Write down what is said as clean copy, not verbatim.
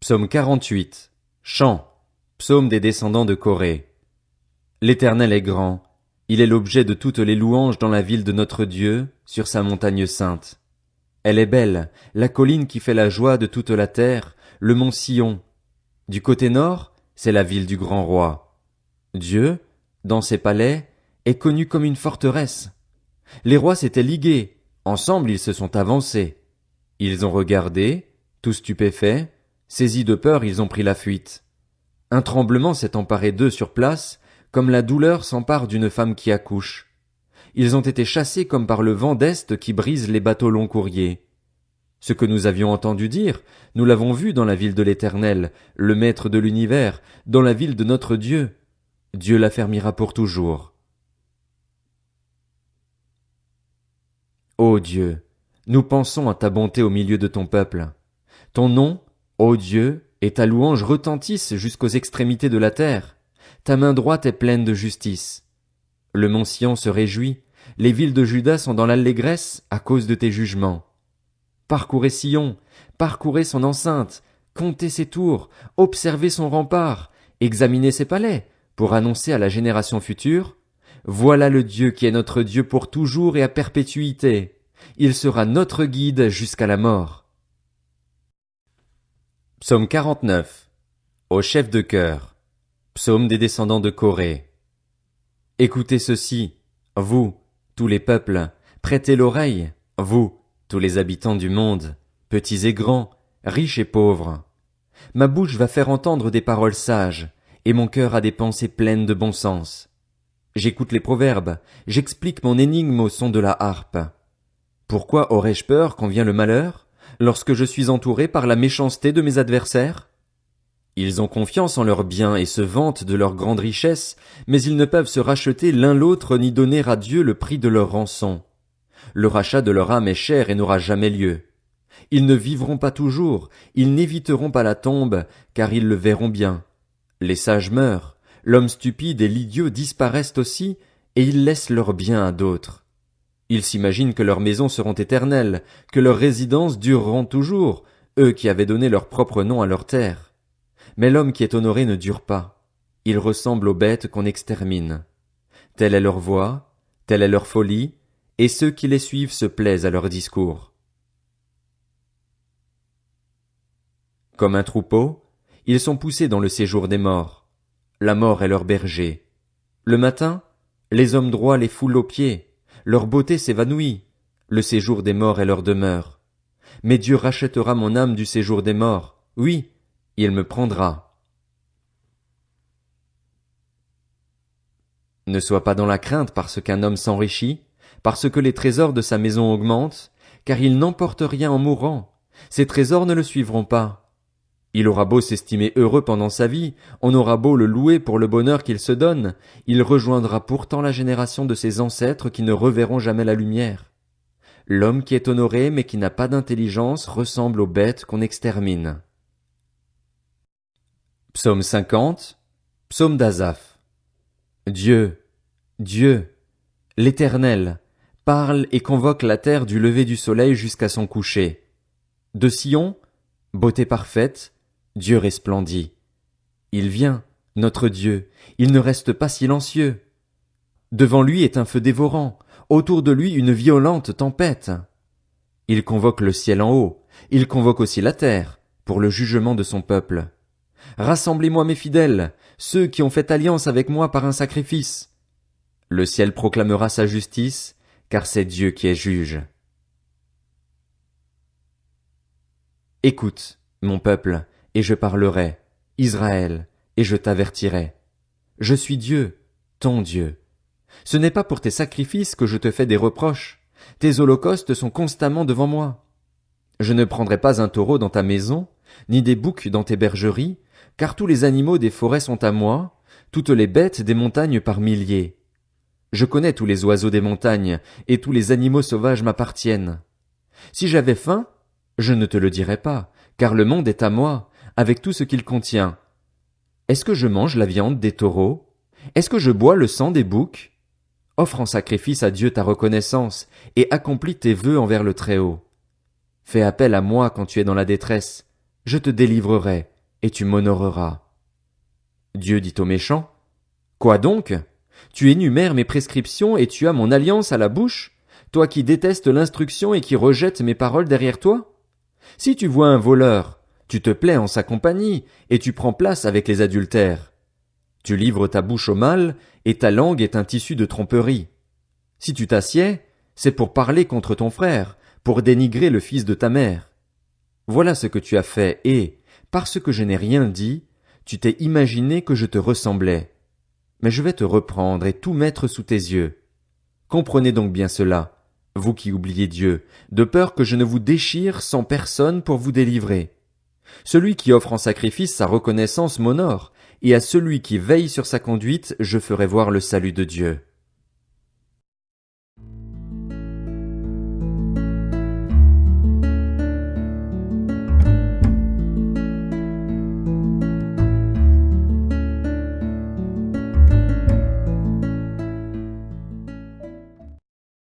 Psaume 48. Chant. Psaume des descendants de Corée. L'Éternel est grand. Il est l'objet de toutes les louanges dans la ville de notre Dieu, sur sa montagne sainte. Elle est belle, la colline qui fait la joie de toute la terre, le mont Sion. Du côté nord, c'est la ville du grand roi. Dieu, dans ses palais, est connu comme une forteresse. Les rois s'étaient ligués, ensemble ils se sont avancés. Ils ont regardé, tout stupéfaits, saisis de peur ils ont pris la fuite. Un tremblement s'est emparé d'eux sur place, comme la douleur s'empare d'une femme qui accouche. Ils ont été chassés comme par le vent d'Est qui brise les bateaux long courriers. Ce que nous avions entendu dire, nous l'avons vu dans la ville de l'Éternel, le Maître de l'univers, dans la ville de notre Dieu. Dieu l'affermira pour toujours. Ô Dieu, nous pensons à ta bonté au milieu de ton peuple. Ton nom, ô Dieu, et ta louange retentissent jusqu'aux extrémités de la terre. Ta main droite est pleine de justice. Le mont Sion se réjouit, les villes de Juda sont dans l'allégresse à cause de tes jugements. Parcourez Sion, parcourez son enceinte, comptez ses tours, observez son rempart, examinez ses palais, pour annoncer à la génération future: voilà le Dieu qui est notre Dieu pour toujours et à perpétuité. Il sera notre guide jusqu'à la mort. Psaume 49. Au chef de chœur. Psaume des descendants de Corée. Écoutez ceci, vous, tous les peuples, prêtez l'oreille, vous, tous les habitants du monde, petits et grands, riches et pauvres. Ma bouche va faire entendre des paroles sages, et mon cœur a des pensées pleines de bon sens. J'écoute les proverbes, j'explique mon énigme au son de la harpe. Pourquoi aurais-je peur quand vient le malheur, lorsque je suis entouré par la méchanceté de mes adversaires? Ils ont confiance en leurs biens et se vantent de leur grande richesse, mais ils ne peuvent se racheter l'un l'autre ni donner à Dieu le prix de leur rançon. Le rachat de leur âme est cher et n'aura jamais lieu. Ils ne vivront pas toujours, ils n'éviteront pas la tombe, car ils le verront bien. Les sages meurent, l'homme stupide et l'idiot disparaissent aussi, et ils laissent leurs biens à d'autres. Ils s'imaginent que leurs maisons seront éternelles, que leurs résidences dureront toujours, eux qui avaient donné leur propre nom à leur terre. Mais l'homme qui est honoré ne dure pas. Il ressemble aux bêtes qu'on extermine. Telle est leur voix, telle est leur folie, et ceux qui les suivent se plaisent à leur discours. Comme un troupeau, ils sont poussés dans le séjour des morts. La mort est leur berger. Le matin, les hommes droits les foulent aux pieds. Leur beauté s'évanouit. Le séjour des morts est leur demeure. Mais Dieu rachètera mon âme du séjour des morts. Oui, il me prendra. Ne sois pas dans la crainte parce qu'un homme s'enrichit, parce que les trésors de sa maison augmentent, car il n'emporte rien en mourant. Ses trésors ne le suivront pas. Il aura beau s'estimer heureux pendant sa vie, on aura beau le louer pour le bonheur qu'il se donne, il rejoindra pourtant la génération de ses ancêtres qui ne reverront jamais la lumière. L'homme qui est honoré mais qui n'a pas d'intelligence ressemble aux bêtes qu'on extermine. Psaume 50. Psaume d'Asaph. Dieu, Dieu, l'Éternel, parle et convoque la terre du lever du soleil jusqu'à son coucher. De Sion, beauté parfaite, Dieu resplendit. Il vient, notre Dieu, il ne reste pas silencieux. Devant lui est un feu dévorant, autour de lui une violente tempête. Il convoque le ciel en haut, il convoque aussi la terre, pour le jugement de son peuple. Rassemblez-moi mes fidèles, ceux qui ont fait alliance avec moi par un sacrifice. Le ciel proclamera sa justice, car c'est Dieu qui est juge. Écoute, mon peuple, et je parlerai, Israël, et je t'avertirai. Je suis Dieu, ton Dieu. Ce n'est pas pour tes sacrifices que je te fais des reproches. Tes holocaustes sont constamment devant moi. Je ne prendrai pas un taureau dans ta maison, ni des boucs dans tes bergeries, car tous les animaux des forêts sont à moi, toutes les bêtes des montagnes par milliers. Je connais tous les oiseaux des montagnes, et tous les animaux sauvages m'appartiennent. Si j'avais faim, je ne te le dirais pas, car le monde est à moi, avec tout ce qu'il contient. Est-ce que je mange la viande des taureaux? Est-ce que je bois le sang des boucs? Offre en sacrifice à Dieu ta reconnaissance, et accomplis tes vœux envers le Très-Haut. Fais appel à moi quand tu es dans la détresse, je te délivrerai, et tu m'honoreras. Dieu dit au méchant, quoi donc? Tu énumères mes prescriptions et tu as mon alliance à la bouche, toi qui détestes l'instruction et qui rejettes mes paroles derrière toi? Si tu vois un voleur, tu te plais en sa compagnie, et tu prends place avec les adultères. Tu livres ta bouche au mal, et ta langue est un tissu de tromperie. Si tu t'assieds, c'est pour parler contre ton frère, pour dénigrer le fils de ta mère. Voilà ce que tu as fait, et, parce que je n'ai rien dit, tu t'es imaginé que je te ressemblais. Mais je vais te reprendre et tout mettre sous tes yeux. Comprenez donc bien cela, vous qui oubliez Dieu, de peur que je ne vous déchire sans personne pour vous délivrer. Celui qui offre en sacrifice sa reconnaissance m'honore, et à celui qui veille sur sa conduite je ferai voir le salut de Dieu.